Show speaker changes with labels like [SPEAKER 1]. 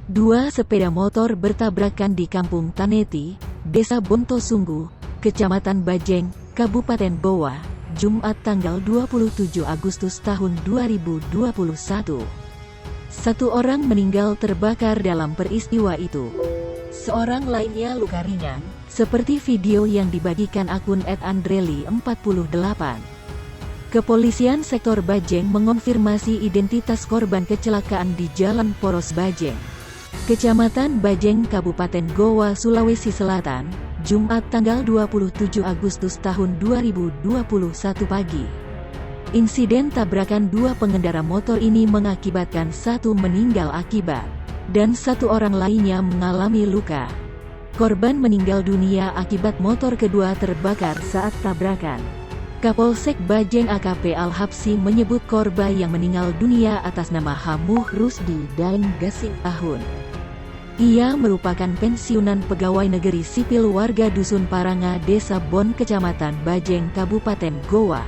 [SPEAKER 1] Dua sepeda motor bertabrakan di Kampung Taneti, Desa Bontosunggu, Kecamatan Bajeng, Kabupaten Goa, Jumat tanggal 27 Agustus tahun 2021. Satu orang meninggal terbakar dalam peristiwa itu. Seorang lainnya luka ringan, seperti video yang dibagikan akun @andreli48. Kepolisian sektor Bajeng mengonfirmasi identitas korban kecelakaan di Jalan Poros Bajeng, Kecamatan Bajeng, Kabupaten Goa, Sulawesi Selatan, Jumat tanggal 27 Agustus tahun 2021 pagi. Insiden tabrakan dua pengendara motor ini mengakibatkan satu meninggal akibat, dan satu orang lainnya mengalami luka. Korban meninggal dunia akibat motor kedua terbakar saat tabrakan. Kapolsek Bajeng AKP Al-Habsi menyebut korban yang meninggal dunia atas nama Hamuh Rusdi Daeng Gasing Ahun. Ia merupakan pensiunan pegawai negeri sipil warga Dusun Paranga, Desa Bon, Kecamatan Bajeng, Kabupaten Goa.